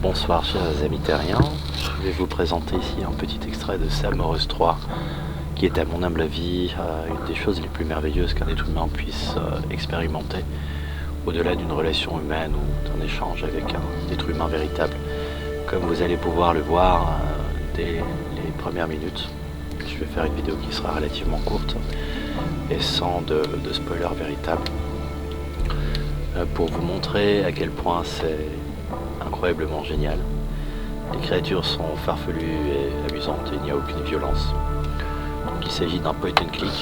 Bonsoir chers amis terriens, je vais vous présenter ici un petit extrait de Samorus 3 qui est à mon humble avis une des choses les plus merveilleuses qu'un être humain puisse expérimenter au-delà d'une relation humaine ou d'un échange avec un être humain véritable. Comme vous allez pouvoir le voir dès les premières minutes, je vais faire une vidéo qui sera relativement courte et sans de spoiler véritable pour vous montrer à quel point c'est incroyablement génial. Les créatures sont farfelues et amusantes et il n'y a aucune violence. Donc il s'agit d'un point and click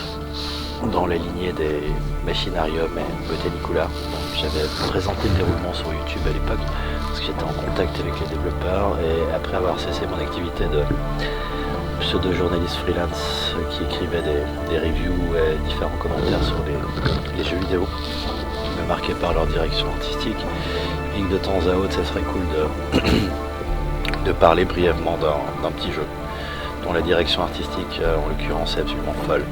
dans la lignée des Machinarium et Botanicula. Donc j'avais présenté le déroulement sur YouTube à l'époque parce que j'étais en contact avec les développeurs et après avoir cessé mon activité de pseudo-journaliste freelance qui écrivait des reviews et différents commentaires sur les jeux vidéo qui me marquaient par leur direction artistique et que de temps à autre ça serait cool de parler brièvement d'un petit jeu dont la direction artistique en l'occurrence est absolument folle.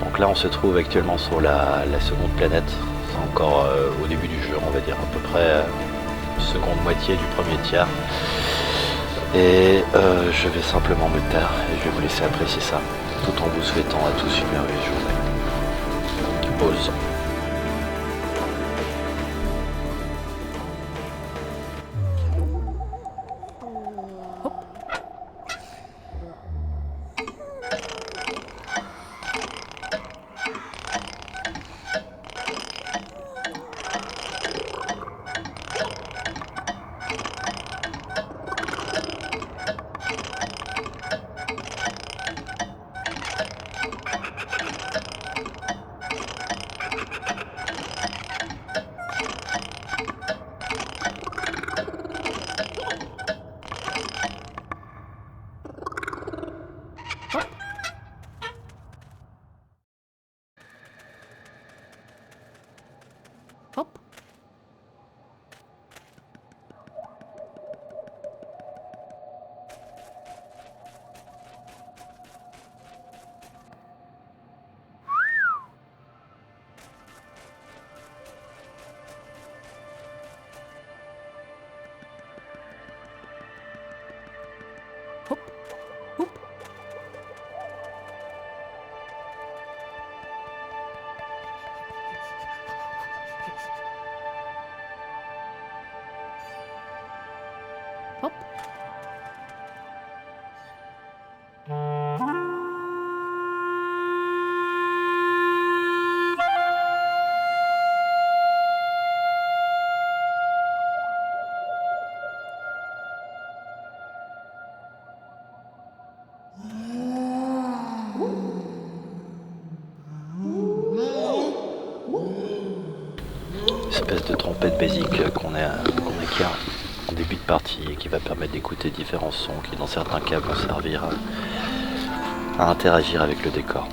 Donc là on se trouve actuellement sur la seconde planète, c'est encore au début du jeu, on va dire à peu près seconde moitié du premier tiers. Et je vais simplement me taire et je vais vous laisser apprécier ça, tout en vous souhaitant à tous une merveilleuse journée. Pause. Hop. Hop. Hop. Hop. Espèce de trompette basique qu'on acquiert en début de partie et qui va permettre d'écouter différents sons qui dans certains cas vont servir à interagir avec le décor.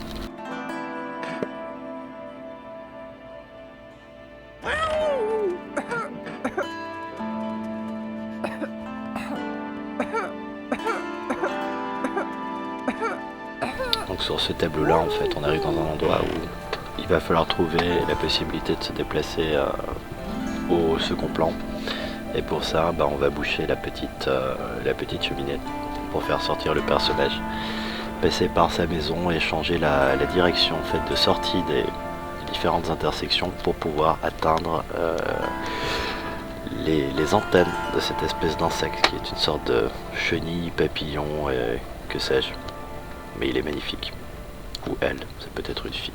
Donc sur ce tableau là en fait on arrive dans un endroit où il va falloir trouver la possibilité de se déplacer au second plan et pour ça on va boucher la petite cheminée pour faire sortir le personnage, passer par sa maison et changer la direction en fait de sortie des différentes intersections pour pouvoir atteindre les antennes de cette espèce d'insecte qui est une sorte de chenille, papillon et que sais-je, mais il est magnifique. Ou elle, c'est peut-être une fille.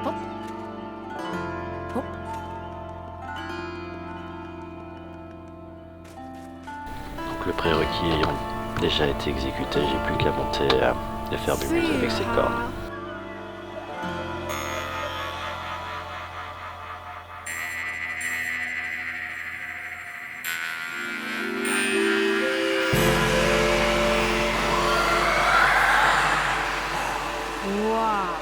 Hop. Hop. Donc le prérequis ayant déjà été exécuté, j'ai plus qu'à monter et faire mumuse avec ses cornes. Waouh.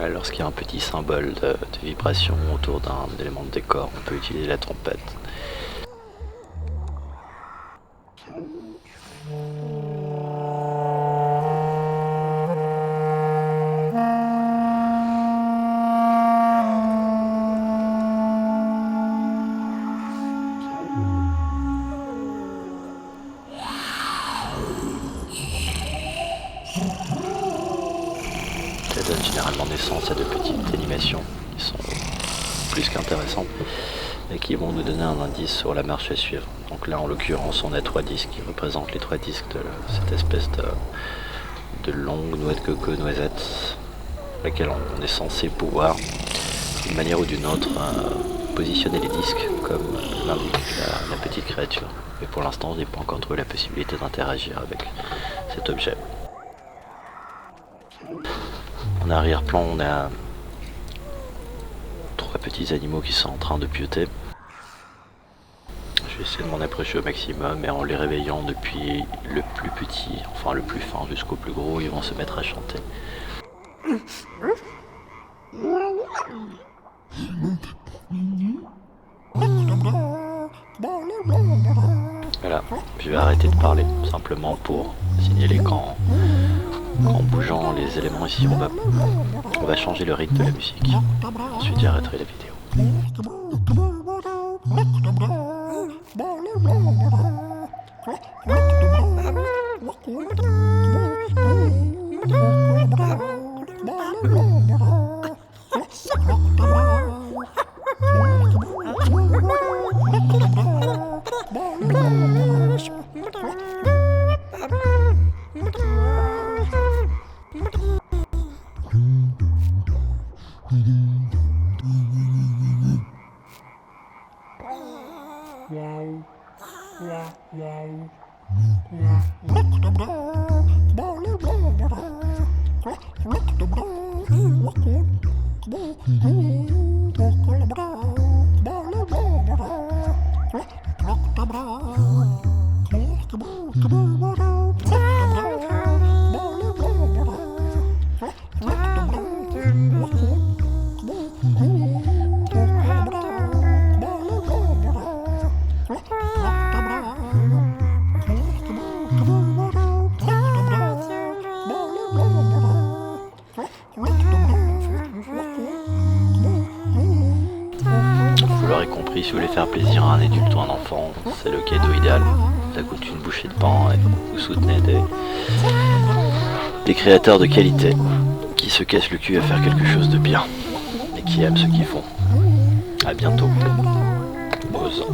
Lorsqu'il y a un petit symbole de vibration autour d'un élément de décor, on peut utiliser la trompette. Ça donne généralement naissance à de petites animations qui sont plus qu'intéressantes et qui vont nous donner un indice sur la marche à suivre. Donc là en l'occurrence on a 3 disques qui représentent les 3 disques de cette espèce de longue noix de coco noisette, laquelle on est censé pouvoir d'une manière ou d'une autre positionner les disques comme l'indique la petite créature. Mais pour l'instant je n'ai pas encore trouvé la possibilité d'interagir avec cet objet. En arrière-plan, on a 3 petits animaux qui sont en train de piauter. Je vais essayer de m'en approcher au maximum et en les réveillant depuis le plus petit, enfin le plus fin jusqu'au plus gros, ils vont se mettre à chanter. Voilà, je vais arrêter de parler, simplement pour signaler qu'en bougeant les éléments ici, on va changer le rythme de la musique. Ensuite, j'arrêterai la vidéo. Vous l'aurez compris, si vous voulez faire plaisir à un adulte ou un enfant, c'est le cadeau idéal. Ça coûte une bouchée de pain et vous soutenez des créateurs de qualité qui se cassent le cul à faire quelque chose de bien et qui aiment ce qu'ils font. À bientôt. Pause.